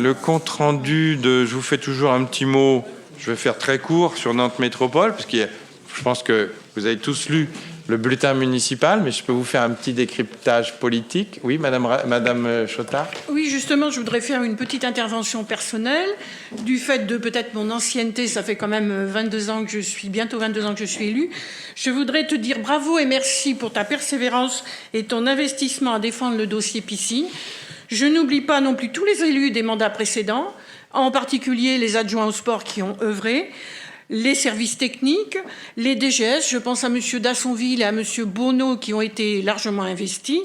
le compte-rendu de... Je vous fais toujours un petit mot, je vais faire très court, sur Nantes Métropole, parce que je pense que vous avez tous lu le bulletin municipal, mais je peux vous faire un petit décryptage politique. Oui, Madame Chotard. Oui, justement, je voudrais faire une petite intervention personnelle. Du fait de peut-être mon ancienneté, ça fait quand même 22 ans que je suis, bientôt 22 ans que je suis élue. Je voudrais te dire bravo et merci pour ta persévérance et ton investissement à défendre le dossier piscine. Je n'oublie pas non plus tous les élus des mandats précédents, en particulier les adjoints au sport qui ont œuvré, les services techniques, les DGS, je pense à M. Dassonville et à M. Bonneau qui ont été largement investis,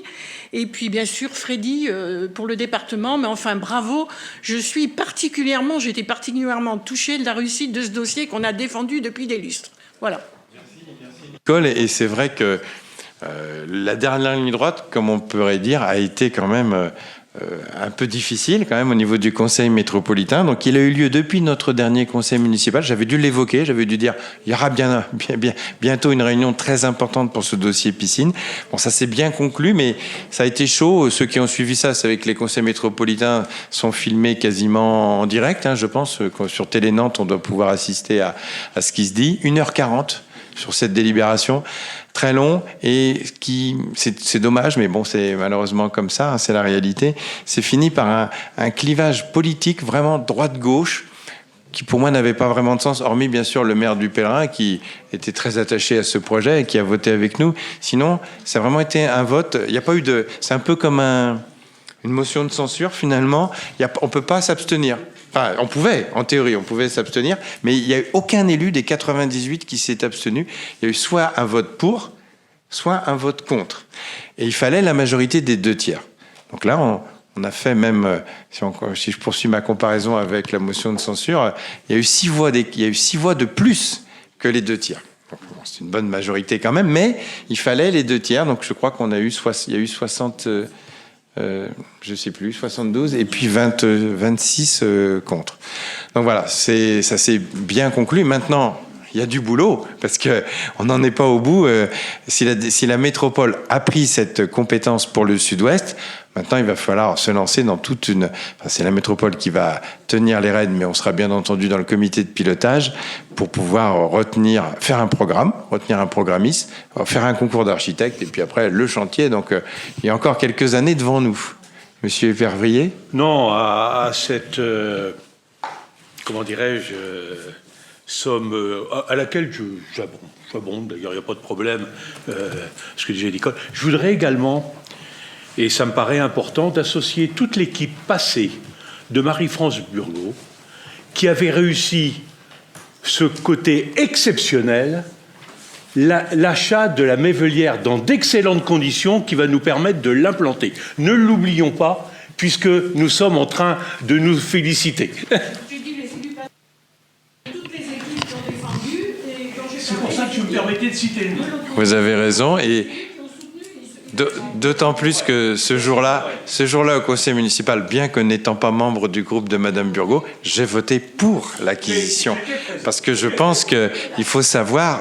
et puis bien sûr Freddy pour le département, mais enfin bravo, j'étais particulièrement touchée de la réussite de ce dossier qu'on a défendu depuis des lustres. Voilà. Merci. Et c'est vrai que la dernière ligne droite, comme on pourrait dire, a été quand même... un peu difficile quand même au niveau du conseil métropolitain. Donc il a eu lieu depuis notre dernier conseil municipal. J'avais dû l'évoquer, j'avais dû dire il y aura bientôt une réunion très importante pour ce dossier piscine. Bon, ça s'est bien conclu, mais ça a été chaud. Ceux qui ont suivi ça, c'est que les conseils métropolitains sont filmés quasiment en direct. Je pense que sur Télé Nantes, on doit pouvoir assister à ce qui se dit. 1h40 sur cette délibération. Très long et c'est dommage, mais bon, c'est malheureusement comme ça, c'est la réalité. C'est fini par un clivage politique vraiment droite-gauche qui pour moi n'avait pas vraiment de sens, hormis bien sûr le maire du Pèlerin qui était très attaché à ce projet et qui a voté avec nous. Sinon, ça a vraiment été un vote. Il n'y a pas eu de... C'est un peu comme une motion de censure finalement. On peut pas s'abstenir. Enfin, on pouvait, en théorie, on pouvait s'abstenir, mais il n'y a eu aucun élu des 98 qui s'est abstenu. Il y a eu soit un vote pour, soit un vote contre. Et il fallait la majorité des 2/3. Donc là, on a fait même, si je poursuis ma comparaison avec la motion de censure, il y a eu 6 voix de plus que les 2/3. Donc, bon, c'est une bonne majorité quand même, mais il fallait les 2/3. Donc je crois il y a eu 60... je sais plus, 72 et puis 26 contre. Donc voilà, ça s'est bien conclu. Maintenant, il y a du boulot parce que on n'en est pas au bout. Si la métropole a pris cette compétence pour le Sud-Ouest, maintenant il va falloir se lancer dans toute une... Enfin, c'est la métropole qui va tenir les rênes, mais on sera bien entendu dans le comité de pilotage pour pouvoir faire un programme, retenir un programmiste, faire un concours d'architecte et puis après le chantier. Donc il y a encore quelques années devant nous. Monsieur Vervrier ? Non, à cette... comment dirais-je somme à laquelle j'abonde, d'ailleurs il n'y a pas de problème, ce que disait Nicole. Je voudrais également, et ça me paraît important, d'associer toute l'équipe passée de Marie-France Burgot, qui avait réussi ce côté exceptionnel, l'achat de la Mévelière dans d'excellentes conditions qui va nous permettre de l'implanter. Ne l'oublions pas, puisque nous sommes en train de nous féliciter. C'est pour ça que je me permettais de citer le nom. Vous avez raison, et d'autant plus que ce jour-là au conseil municipal, bien que n'étant pas membre du groupe de Madame Burgot, j'ai voté pour l'acquisition. Parce que je pense qu'il faut savoir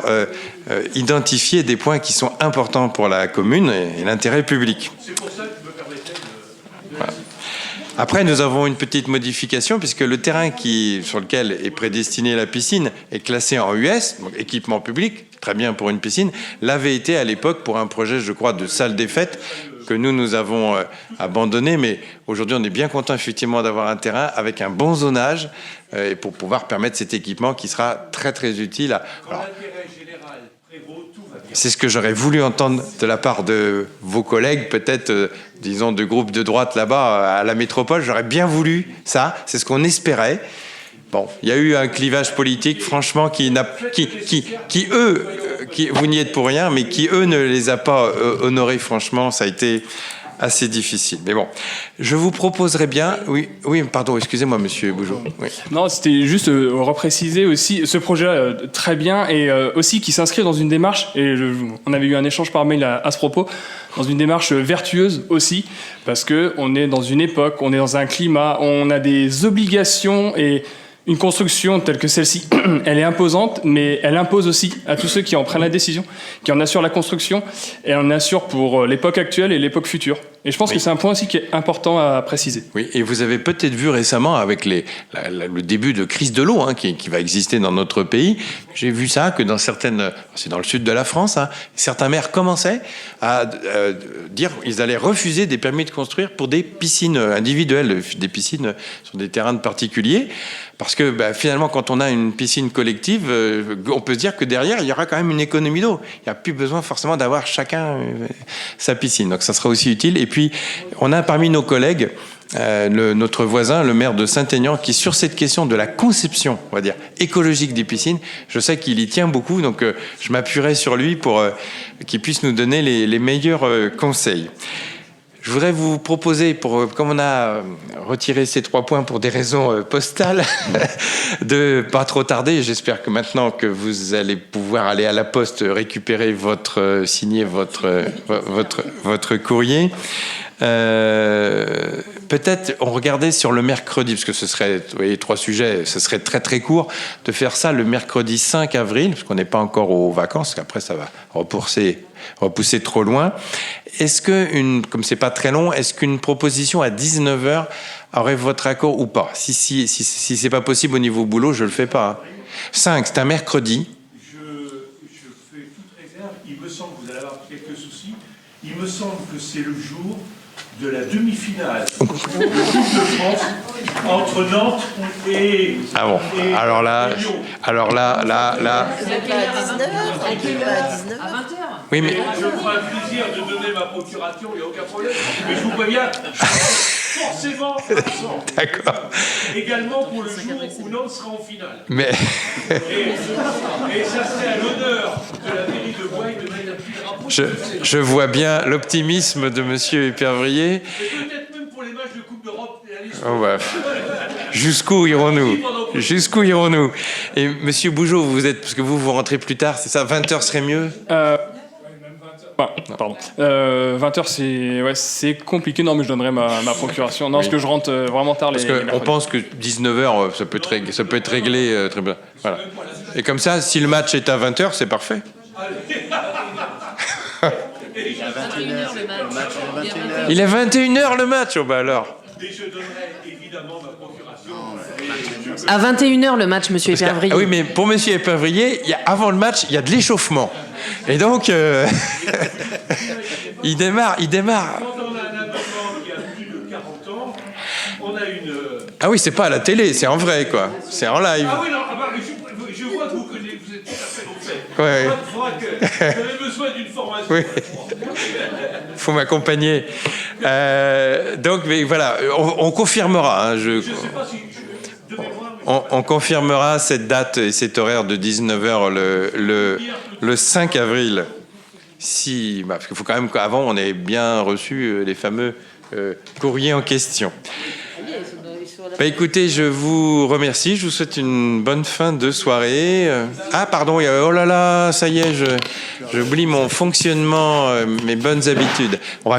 identifier des points qui sont importants pour la commune et l'intérêt public. C'est pour ça que je me permettais voilà. Après, nous avons une petite modification puisque le terrain sur lequel est prédestinée la piscine est classé en US, donc équipement public, très bien pour une piscine, l'avait été à l'époque pour un projet, je crois, de salle des fêtes que nous avons abandonné. Mais aujourd'hui, on est bien content effectivement d'avoir un terrain avec un bon zonage et pour pouvoir permettre cet équipement qui sera très très utile. Alors, c'est ce que j'aurais voulu entendre de la part de vos collègues, peut-être, disons, de groupes de droite là-bas à la métropole. J'aurais bien voulu ça, c'est ce qu'on espérait. Bon, il y a eu un clivage politique, franchement, vous n'y êtes pour rien, mais qui, eux, ne les a pas honorés, franchement, ça a été assez difficile. Mais bon, je vous proposerais bien... Oui, pardon, excusez-moi, monsieur Bougeot. Oui. Non, c'était juste repréciser aussi ce projet très bien et aussi qui s'inscrit dans une démarche, et on avait eu un échange par mail à ce propos, dans une démarche vertueuse aussi, parce qu'on est dans une époque, on est dans un climat, on a des obligations et... Une construction telle que celle-ci, elle est imposante, mais elle impose aussi à tous ceux qui en prennent la décision, qui en assurent la construction, et en assurent pour l'époque actuelle et l'époque future. Et je pense que c'est un point aussi qui est important à préciser. Oui, et vous avez peut-être vu récemment avec le début de crise de l'eau qui va exister dans notre pays, j'ai vu ça que dans certaines, c'est dans le sud de la France, certains maires commençaient à dire qu'ils allaient refuser des permis de construire pour des piscines individuelles, des piscines sur des terrains particuliers. Parce que finalement, quand on a une piscine collective, on peut se dire que derrière, il y aura quand même une économie d'eau. Il n'y a plus besoin forcément d'avoir chacun sa piscine. Donc ça sera aussi utile. Et puis, on a parmi nos collègues notre voisin, le maire de Saint-Aignan, qui sur cette question de la conception, on va dire, écologique des piscines, je sais qu'il y tient beaucoup. Donc je m'appuierai sur lui pour qu'il puisse nous donner les meilleurs conseils. Je voudrais vous proposer, comme on a retiré ces 3 points pour des raisons postales, de pas trop tarder. J'espère que maintenant que vous allez pouvoir aller à la poste récupérer signer votre courrier. Peut-être on regardait sur le mercredi, parce que ce serait, vous voyez, 3 sujets, ce serait très très court, de faire ça le mercredi 5 avril, parce qu'on n'est pas encore aux vacances, qu'après ça va repousser trop loin. Est-ce que, comme c'est pas très long, est-ce qu'une proposition à 19h aurait votre accord ou pas? Si c'est pas possible au niveau boulot, je le fais pas. 5, c'est un mercredi. Je fais toute réserve. Il me semble que vous allez avoir quelques soucis. Il me semble que c'est le jour de la demi-finale de Coupe de France entre Nantes et Ah bon. et Alors là. Lyon. Oui, mais. Je me ferai un plaisir de donner ma procuration, il n'y a aucun problème. Mais je vous préviens, je serai forcément absent. D'accord. Également pour le jour où Nantes sera en finale. Mais. Et ça serait à l'honneur de la mairie de Boye de mettre un petit drapeau. Je vois bien l'optimisme de Monsieur Épervier. Et peut-être même pour les matchs de Coupe d'Europe. Oh bah. Jusqu'où irons-nous? Jusqu'où irons-nous? Et Monsieur Bougeot, parce que vous rentrez plus tard, c'est ça? 20h serait mieux? Pardon. 20h, c'est compliqué. Non, mais je donnerai ma procuration. Non, parce que je rentre vraiment tard les Parce qu'on mercredis. pense que 19h, ça peut être réglé très bien. Voilà. Et comme ça, si le match est à 20h, c'est parfait. Il est 21h le match, oh bah alors. Et je donnerai évidemment ma procuration. À 21h le match, monsieur Épervier. Ah oui, mais pour Monsieur Épervier, avant le match, il y a de l'échauffement. Et donc, il démarre. Quand on a un abonnement qui a plus de 40 ans, on a une... Ah oui, c'est pas à la télé, c'est en vrai, quoi. C'est en live. Ah oui, non, mais je vois que vous connaissez, vous êtes tout à fait au fait. Ouais. Il faudra que vous avez besoin d'une formation. Oui. Faut m'accompagner. Donc, mais voilà, on confirmera. Je ne sais pas si... de mémoire, On confirmera cette date et cet horaire de 19h le 5 avril. Parce qu'il faut quand même qu'avant, on ait bien reçu les fameux courriers en question. Écoutez, je vous remercie. Je vous souhaite une bonne fin de soirée. Ah, pardon, oh là là, ça y est, j'oublie mon fonctionnement, mes bonnes habitudes.